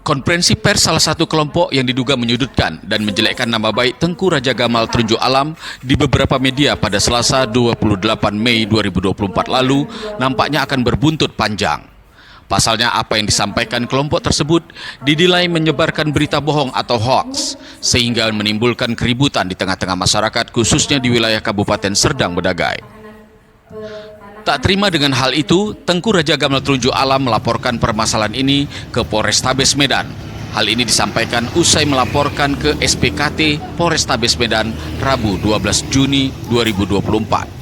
Konferensi pers salah satu kelompok yang diduga menyudutkan dan menjelekkan nama baik Tengku Raja Gamal Terunjuk Alam di beberapa media pada Selasa 28 Mei 2024 lalu nampaknya akan berbuntut panjang. Pasalnya apa yang disampaikan kelompok tersebut dinilai menyebarkan berita bohong atau hoax sehingga menimbulkan keributan di tengah-tengah masyarakat khususnya di wilayah Kabupaten Serdang Bedagai. Tak terima dengan hal itu, Tengku Raja Gamal Terunjuk Alam melaporkan permasalahan ini ke Polrestabes Medan. Hal ini disampaikan usai melaporkan ke SPKT Polrestabes Medan Rabu 12 Juni 2024.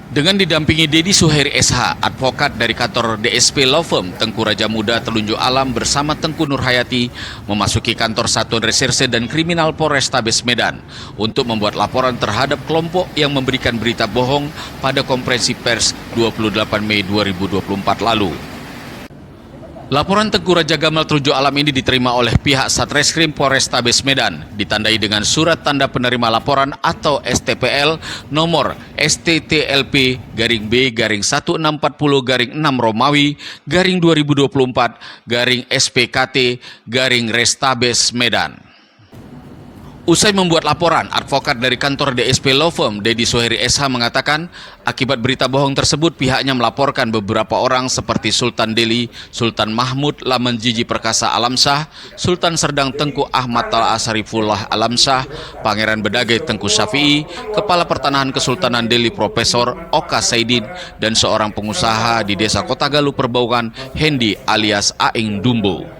Dengan didampingi Dedi Suheri SH, advokat dari kantor DSP Law Firm Tengku Raja Muda Terunjuk Alam bersama Tengku Nurhayati memasuki kantor Satuan Reserse dan Kriminal Polrestabes Medan untuk membuat laporan terhadap kelompok yang memberikan berita bohong pada konferensi pers 28 Mei 2024 lalu. Laporan Tengku Raja Gamal Terunjuk Alam ini diterima oleh pihak Satreskrim Polrestabes Medan, ditandai dengan surat tanda penerima laporan atau STPL nomor STTLP-B-1640-6 Romawi /2024-SPKT-Restabes Medan. Usai membuat laporan, advokat dari kantor DSP Law Firm Dedi Suheri SH mengatakan akibat berita bohong tersebut pihaknya melaporkan beberapa orang seperti Sultan Delhi, Sultan Mahmud Lamanjiji Perkasa Alamsyah, Sultan Serdang Tengku Ahmad Tal'a Sarifullah Alamsyah, Pangeran Bedagai Tengku Syafi'i, Kepala Pertanahan Kesultanan Delhi Profesor Oka Saidin, dan seorang pengusaha di Desa Kota Galuh Perbaukan Hendi alias Aing Dumbo.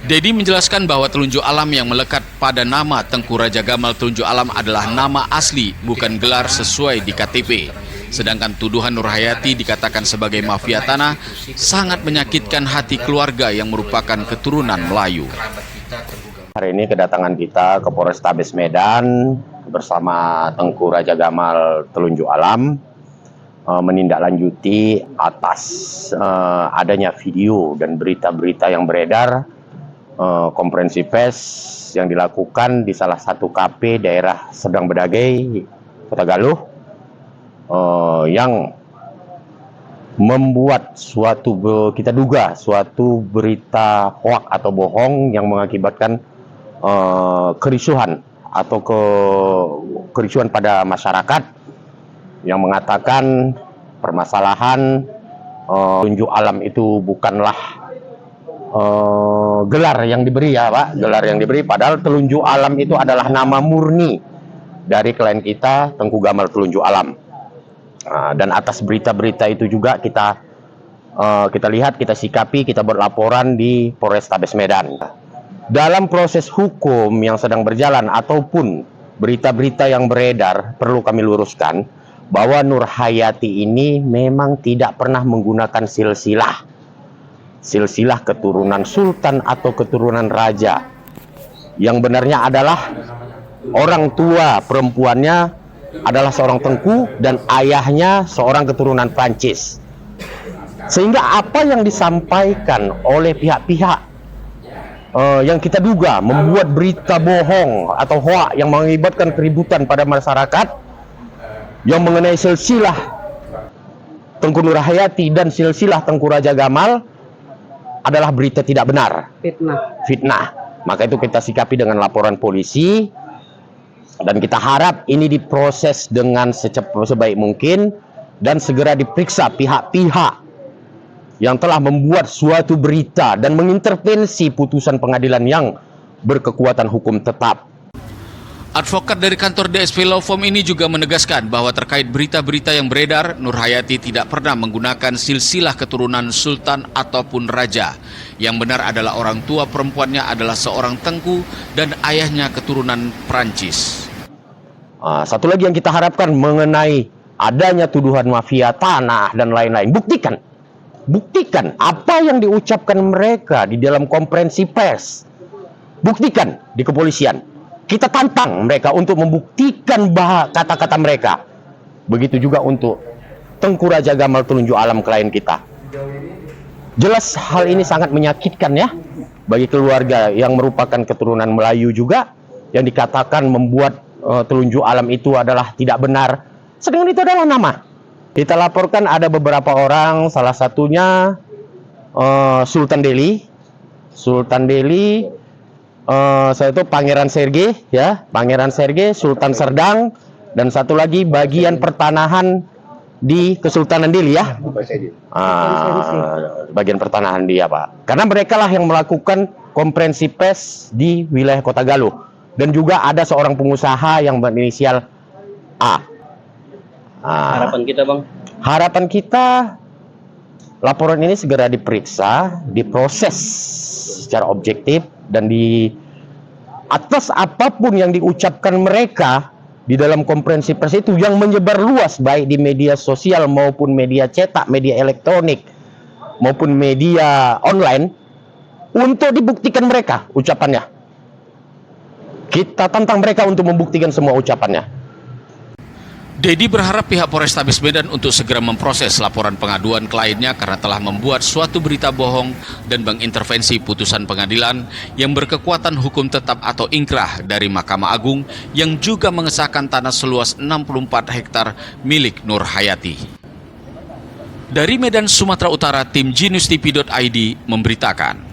Dedi menjelaskan bahwa Terunjuk Alam yang melekat pada nama Tengku Raja Gamal Terunjuk Alam adalah nama asli, bukan gelar sesuai di KTP. Sedangkan tuduhan Nurhayati dikatakan sebagai mafia tanah sangat menyakitkan hati keluarga yang merupakan keturunan Melayu. Hari ini kedatangan kita ke Polrestabes Medan bersama Tengku Raja Gamal Terunjuk Alam menindaklanjuti atas adanya video dan berita-berita yang beredar konferensi pers yang dilakukan di salah satu KP daerah Serdang Bedagai, Kota Galuh, yang membuat kita duga suatu berita hoak atau bohong yang mengakibatkan kerisuhan atau kerisuhan pada masyarakat yang mengatakan permasalahan Terunjuk Alam itu bukanlah gelar yang diberi, ya Pak, gelar yang diberi, padahal Terunjuk Alam itu adalah nama murni dari klien kita, Tengku Gamal Terunjuk Alam. Dan atas berita-berita itu juga kita lihat, kita sikapi, kita buat laporan di Polrestabes Medan. Dalam proses hukum yang sedang berjalan ataupun berita-berita yang beredar, perlu kami luruskan bahwa Nurhayati ini memang tidak pernah menggunakan silsilah keturunan sultan atau keturunan raja. Yang benarnya adalah orang tua perempuannya adalah seorang Tengku dan ayahnya seorang keturunan Prancis. Sehingga apa yang disampaikan oleh pihak-pihak yang kita duga membuat berita bohong atau hoak yang mengakibatkan keributan pada masyarakat yang mengenai silsilah Tengku Nurhayati dan silsilah Tengku Raja Gamal adalah berita tidak benar, fitnah. Maka itu kita sikapi dengan laporan polisi dan kita harap ini diproses dengan sebaik mungkin dan segera diperiksa pihak-pihak yang telah membuat suatu berita dan mengintervensi putusan pengadilan yang berkekuatan hukum tetap. Advokat dari kantor DSP Law Firm ini juga menegaskan bahwa terkait berita-berita yang beredar, Nurhayati tidak pernah menggunakan silsilah keturunan sultan ataupun raja. Yang benar adalah orang tua perempuannya adalah seorang Tengku dan ayahnya keturunan Prancis. Satu lagi yang kita harapkan mengenai adanya tuduhan mafia tanah dan lain-lain. Buktikan apa yang diucapkan mereka di dalam konferensi pers. Buktikan di kepolisian. Kita tantang mereka untuk membuktikan kata-kata mereka. Begitu juga untuk Tengku Raja Gamal Terunjuk Alam klien kita. Jelas hal ini sangat menyakitkan ya bagi keluarga yang merupakan keturunan Melayu juga, yang dikatakan membuat Terunjuk Alam itu adalah tidak benar. Sedangkan itu adalah nama. Kita laporkan ada beberapa orang, salah satunya Sultan Delhi, saya itu Pangeran Sergei, ya, Pangeran Sergei, Sultan Serdang, dan satu lagi bagian pertanahan di Kesultanan Delhi, ya. Bagian pertanahan dia, Pak. Karena mereka lah yang melakukan konferensi pers di wilayah Kota Galuh, dan juga ada seorang pengusaha yang berinisial A. Harapan kita, Bang? Harapan kita laporan ini segera diperiksa, diproses secara objektif, dan di atas apapun yang diucapkan mereka di dalam konferensi pers itu yang menyebar luas baik di media sosial maupun media cetak, media elektronik maupun media online, untuk dibuktikan mereka ucapannya. Kita tantang mereka untuk membuktikan semua ucapannya. Dedi berharap pihak Polrestabes Medan untuk segera memproses laporan pengaduan kliennya karena telah membuat suatu berita bohong dan mengintervensi putusan pengadilan yang berkekuatan hukum tetap atau ingkrah dari Mahkamah Agung yang juga mengesahkan tanah seluas 64 hektar milik Nur Hayati. Dari Medan, Sumatera Utara, tim GenewsTV.id memberitakan.